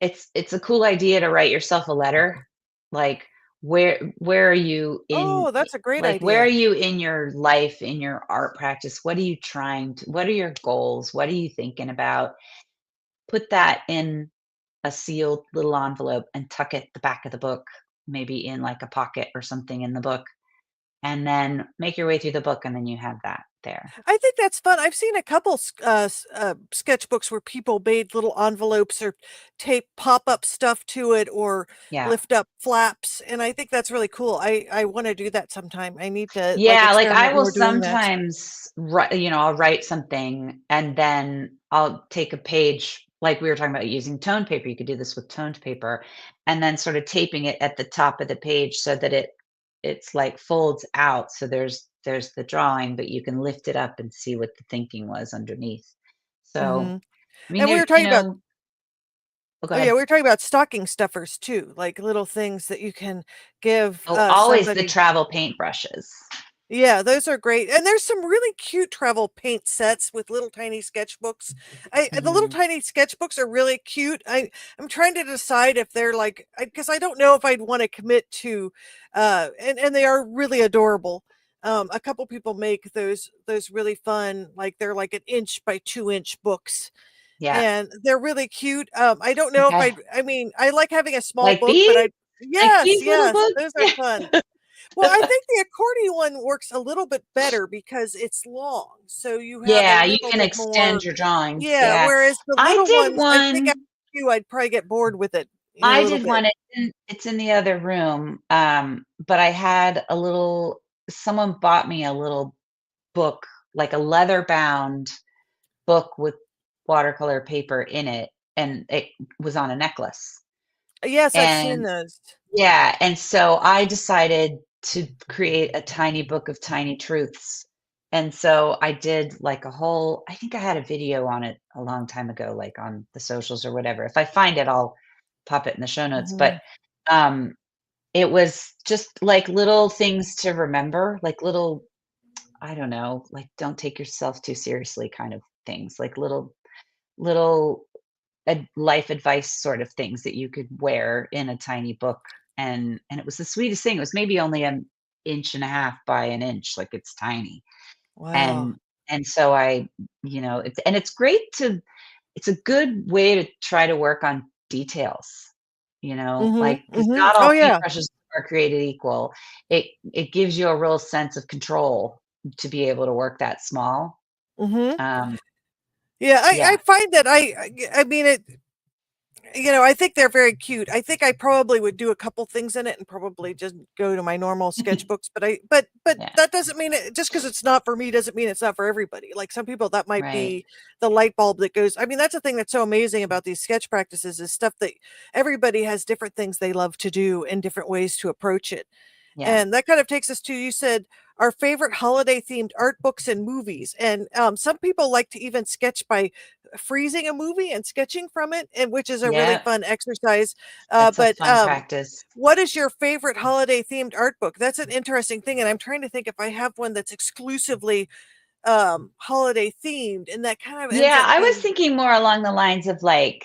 it's a cool idea to write yourself a letter. Like, where are you in, Oh, that's a great like, where are idea. you in your life, in your art practice? What are your goals? What are you thinking about? Put that in a sealed little envelope and tuck it the back of the book, maybe in like a pocket or something in the book, and then make your way through the book, and then you have that there. I think that's fun. I've seen a couple sketchbooks where people made little envelopes or tape pop-up stuff to it or Yeah. lift up flaps, and I think that's really cool. I wanna do that sometime. I need to, like, Yeah, like I experiment will more doing that. sometimes write, I'll write something and then I'll take a page, like we were talking about using toned paper. You could do this with toned paper, and then sort of taping it at the top of the page so that it's like folds out. So there's the drawing, but you can lift it up and see what the thinking was underneath. So, Mhm. I mean, And we there, were talking about oh, go oh, yeah, ahead. we were talking about stocking stuffers too, like little things that you can give, Oh, always the somebody. travel paintbrushes. Yeah, those are great, and there's some really cute travel paint sets with little tiny sketchbooks. The little Mhm. tiny sketchbooks are really cute. I'm trying to decide if they're like, because I don't know if I'd want to commit to, and they are really adorable. A couple people make those really fun, like they're like an inch by 2 inch books, Yeah. and they're really cute. I don't know if Okay. I mean, I like having a small Like book, but these? I Like yes, these little yes, books? those are fun. Well, I think the accordion one works a little bit better because it's long, so you have a Yeah, you little can bit extend more. your drawings, Yeah, yeah. whereas the I little did ones, I think one after two, I'd probably get bored with it in a I little did bit. one, it's in the other room, but I had a little someone bought me a little book, like a leather-bound book with watercolor paper in it, and it was on a necklace, Yes, I've seen and those. yeah, and so I decided to create a tiny book of tiny truths. And so I did like a whole, I think I had a video on it a long time ago, like on the socials or whatever. If I find it, I'll pop it in the show notes. But Mhm. um, it was just like little things to remember, like little, I don't know, like don't take yourself too seriously kind of things, like little life advice sort of things that you could wear in a tiny book, and it was the sweetest thing. It was maybe only an inch and a half by an inch, like it's tiny. Wow. And so it's great to it's a good way to try to work on details, Mhm, like because mhm. not Oh, all yeah. paintbrushes are created equal. It gives you a real sense of control to be able to work that small. Mhm. um Yeah, I yeah. find that I mean, I think they're very cute. I think I probably would do a couple things in it and probably just go to my normal sketchbooks, but Yeah. that doesn't mean it just because it's not for me doesn't mean it's not for everybody. Like, some people, that might Right. be the light bulb that goes. I mean, that's the thing that's so amazing about these sketch practices is stuff that everybody has different things they love to do and different ways to approach it. Yeah. And that kind of takes us to, you said, our favorite holiday themed art books and movies. And some people like to even sketch by freezing a movie and sketching from it, and which is a really Yeah. fun exercise. That's a But fun practice. what is your favorite holiday themed art book? That's an interesting thing. And I'm trying to think if I have one that's exclusively holiday themed, and that kind of ends Yeah, up I was being, thinking more along the lines of like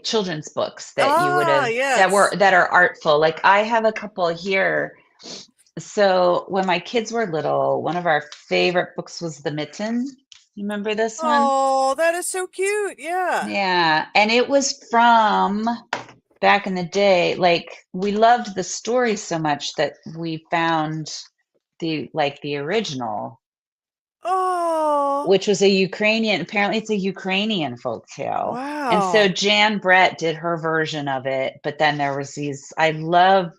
children's books that you would ah, have yes. that are artful. Like I have a couple here. So when my kids were little, one of our favorite books was The Mitten. You remember this one? Oh, that is so cute. Yeah. Yeah, and it was from back in the day. Like we loved the story so much that we found the original, Oh, which was a Ukrainian, apparently it's a Ukrainian folk tale. And so wow. Jan Brett did her version of it, but then there was these I love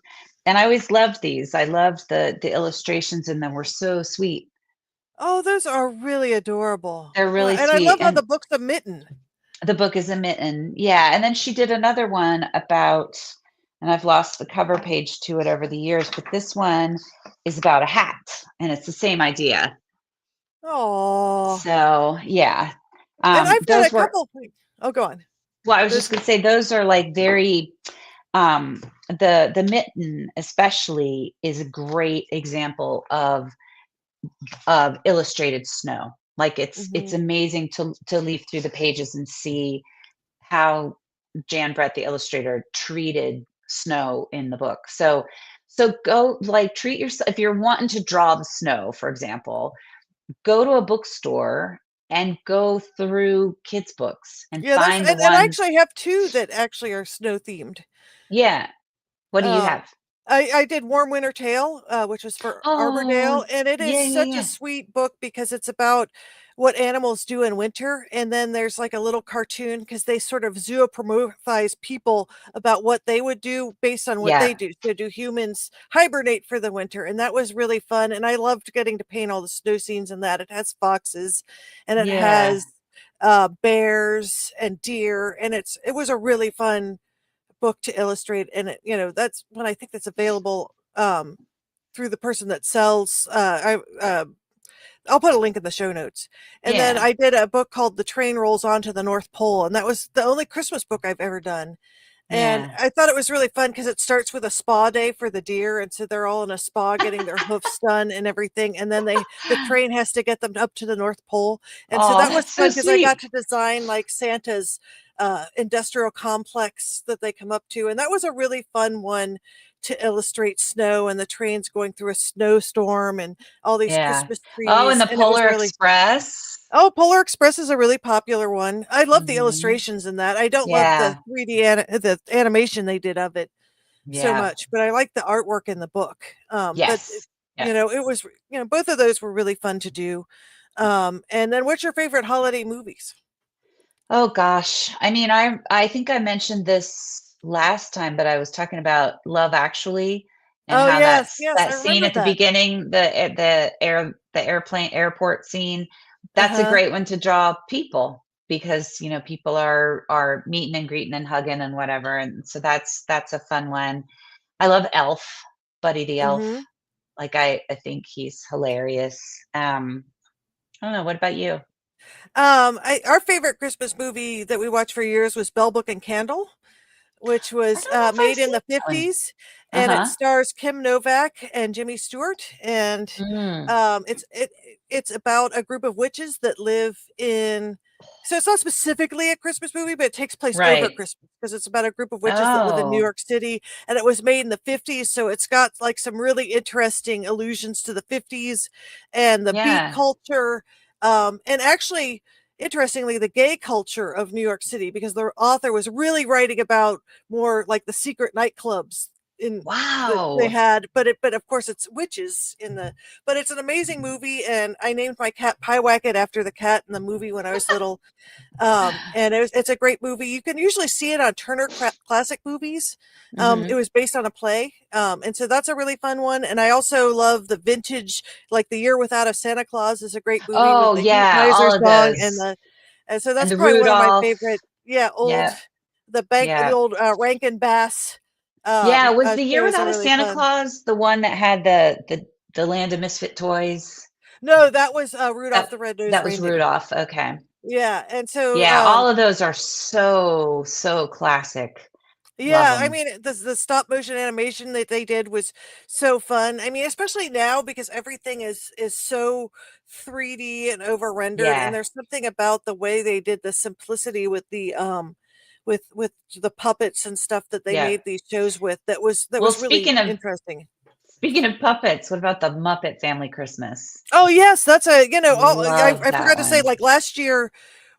and I always loved these. I loved the illustrations in them were so sweet. Oh, those are really adorable. They're Well, really and I sweet. love how And the book's a mitten. the book is a mitten. Yeah. And then she did another one about, and I've lost the cover page to it over the years, but this one is about a hat and it's the same idea. Oh, So yeah. and I've got a Those were couple things. Oh, go on. Well, I was just Those gonna say those are like very the mitten especially is a great example of illustrated snow. Like it's mhm. amazing to leaf through the pages and see how Jan Brett, the illustrator, treated snow in the book. So go like treat yourself if you're wanting to draw the snow, for example, go to a bookstore and go through kids' books and Yeah, there's find the and I ones. actually have 2 that actually are snow themed. Yeah. What do you Um, have? I did Warm Winter Tale, which was for Arbor Oh, Dale, and it is yeah, yeah, such a yeah. sweet book because it's about what animals do in winter, and then there's, like, a little cartoon because they sort of zoopромorphize people about what they would do based on what they Yeah. do. So do humans hibernate for the winter? And that was really fun, and I loved getting to paint all the snow scenes in that. It has foxes, and it Yeah. has, bears and deer, and it was a really fun book to illustrate, and that's when I think that's available through the person that sells I'll put a link in the show notes. And then Yeah. I did a book called The Train Rolls On to the North Pole, and that was the only Christmas book I've ever done. And Yeah. I thought it was really fun because it starts with a spa day for the deer, and so they're all in a spa getting their hoofs done and everything, and then the train has to get them up to the North Pole, and so Oh, that was that's so fun because I got sweet. to design, like, Santa's, industrial complex that they come up to, and that was a really fun one to illustrate snow and the trains going through a snowstorm and all these Yeah. Christmas Oh, and trees, the and it was Polar really Express. Oh, Polar Express is a really popular one. I love the Mhm. illustrations in that. I don't love the Yeah. 3D the animation they did of it so Yeah. much, but I like the artwork in the book. But Yes. Yes. it was, both of those were really fun to do. And then what's your favorite holiday movies? Oh gosh. I mean, I think I mentioned this last time, but I was talking about Love Actually and Oh, how yes, that's yes, that I scene remember at the that. beginning, the airplane airport scene. That's a Uh-huh. great one to draw people because, people are meeting and greeting and hugging and whatever. And so that's a fun one. I love Elf, Buddy the Elf. Mhm. Like I think he's hilarious. I don't know, what about you? Our favorite Christmas movie that we watched for years was Bell Book and Candle, which I was don't know if I've made in seen the that one. 50s, and it Uh-huh. stars Kim Novak and Jimmy Stewart. And Mm, it's about a group of witches that live in. So it's not specifically a Christmas movie, but it takes place over right. Christmas because it's about a group of witches that live in New Oh, York City, and it was made in the 50s. So it's got, like, some really interesting allusions to the 50s and the beat yeah. culture, and actually, interestingly, the gay culture of New York City, because the author was really writing about more like the secret nightclubs in that they Wow. had, but of course it's witches in the but it's an amazing movie, and I named my cat Pyewacket after the cat in the movie when I was little. And it's a great movie. You can usually see it on Turner Classic Movies. It Mhm. was based on a play, and so that's a really fun one. And I also love the vintage, like The Year Without a Santa Claus is a great movie with Oh, the Heat yeah, Miser all of song, those. and so And that's the probably one of my Rudolph. favorite. Yeah, Yeah, the yeah. old Rankin Bass Yeah, was The Year shows are Without a really Santa fun. Claus the one that had the Land of Misfit Toys? No, that was Rudolph That the Red-Nosed that was Reindeer. Rudolph, okay. Yeah, and so Yeah, all of those are so, so classic. Love yeah, I them. mean, the stop motion animation that they did was so fun. I mean, especially now because everything is so 3D and over rendered, and Yeah, there's something about the way they did the simplicity with the with the puppets and stuff that they yeah. made these shows with that Well, was really speaking of interesting. speaking of puppets, what about the Muppet Family Christmas? Oh yes, that's a Love I that forgot to say, one. like, last year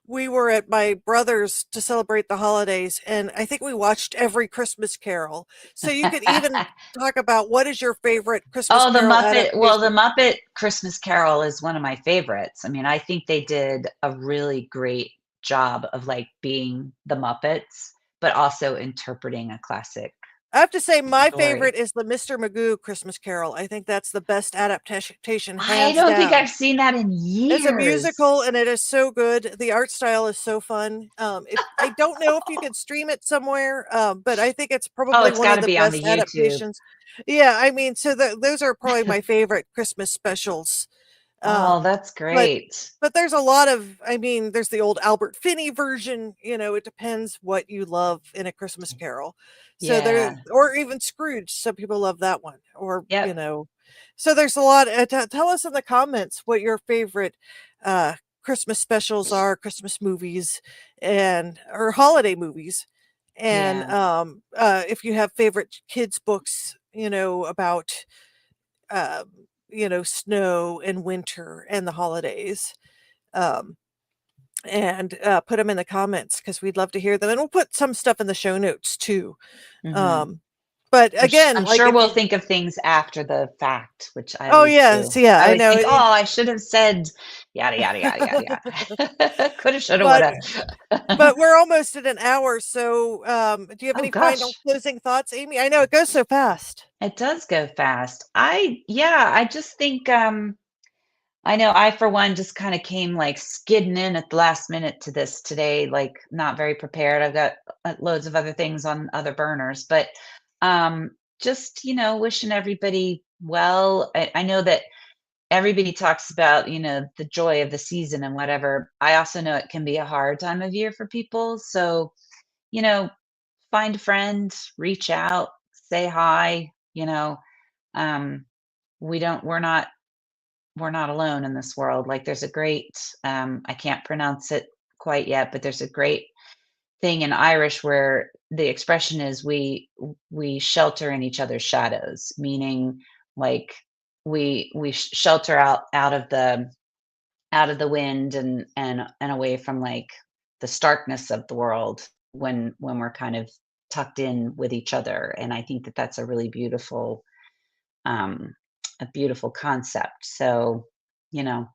we were at my brother's to celebrate the holidays, and I think we watched every Christmas Carol. So you could even talk about what is your favorite Christmas Oh, Carol The adaptation. Muppet Christmas Carol is one of my favorites. I mean, I think they did a really great job of like being the Muppets, but also interpreting a classic I have to say my story. favorite is the Mr. Magoo Christmas Carol. I think that's the best adaptation I hands don't think down. I've seen that in It's a years. musical and it is so good. The art style is so fun. If I don't know if you can stream it somewhere, but I think it's Oh, probably it's one got of to the be on the best YouTube. adaptations. Yeah, I mean, so those are probably my favorite Christmas specials. Oh, Um, that's but great. there's a lot of, I mean, there's the old Albert Finney version, it depends what you love in A Christmas Carol. So there, Yeah. or even Scrooge, some people love that one, or, Yep. so there's a lot. Tell us in the comments what your favorite Christmas specials are, Christmas movies, and or holiday movies. And Yeah. if you have favorite kids books, about um, snow and winter and the holidays. Um, and put them in the comments because we'd love to hear them. And we'll put some stuff in the show notes too. Mhm. Um, but again, I'm like sure if we'll you, think of things after the fact, which I oh always yes, do. yeah, I I always know. think, "Oh, I should have said yada, yada, yada, yada, yada. Coulda, shoulda, but woulda." but we're almost at an hour. So do you have Oh any final gosh, closing thoughts, Amy? I know it goes so fast. it does go fast. Yeah, I just think, I know I, for one, just kinda came, like, skidding in at the last minute to this today, like, not very prepared. I've got, loads of other things on other burners, but, um, just, wishing everybody well. I know that everybody talks about, the joy of the season and whatever. I also know it can be a hard time of year for people, so, you know, find a friend, reach out, say hi, um, we don't we're not alone in this world. Like there's a great, I can't pronounce it quite yet, but there's a great thing in Irish where the expression is we shelter in each other's shadows, meaning like we shelter out of the wind and away from like the starkness of the world when we're kind of tucked in with each other. And I think that that's um a beautiful concept. So, you know,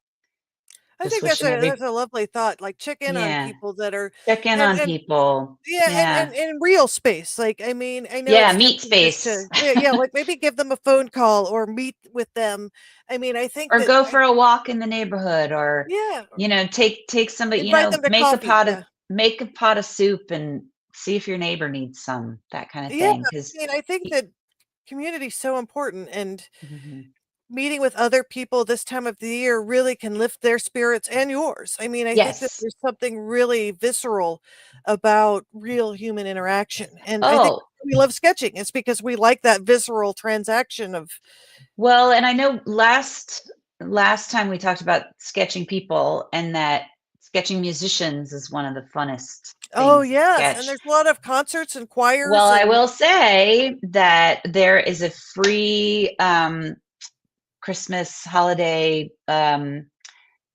I just think wishing that's every a lovely thought. Like check in on yeah, people that are, check in on and people. yeah, Yeah. and in real space. Like, I mean, I know Yeah, it's meat tempting just space. to, yeah, yeah, like maybe give them a phone call or meet with them. I mean, I think Or that, go for a walk in the neighborhood or, yeah, take somebody, invite them to coffee. Yeah. make a pot of soup and see if your neighbor needs some, that kind of Yeah. thing. I Because mean, I think that community is so important, and Mhm. meeting with other people this time of the year really can lift their spirits and yours. I mean, I think that Yes. there's something really visceral about real human interaction. And I think Oh, we love sketching. It's because we like that visceral transaction of, well, and I know last time we talked about sketching people and that sketching musicians is one of the funnest oh, things to yes, and sketch. there's a lot of concerts and Well, choirs I and will say that there is a free, Christmas holiday,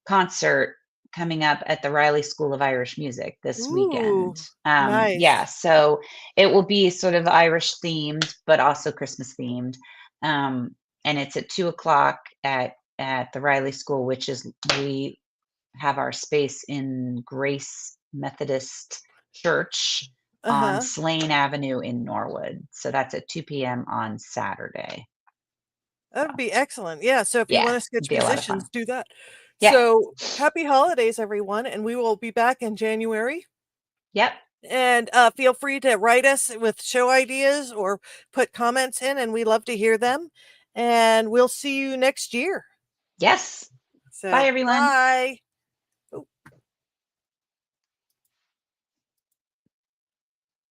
concert coming up at the Riley School of Irish Music this weekend. ooh, Yeah, nice. so it will be sort of Irish themed, but also Christmas themed. And it's at 2 o'clock at the Riley School, which is we have our space in Grace Methodist Church on Uh-huh. Slane Avenue in Norwood. So that's at 2 p.m. on Saturday. That So would be excellent. Yeah, so if you yeah, wanna it'd sketch be a lot of fun. musicians, do that. Yeah. So, happy holidays, everyone, and we will be back in January. Yep. And feel free to write us with show ideas or put comments in, and we love to hear them. And we'll see you next year. Yes. Bye, So, everyone. bye.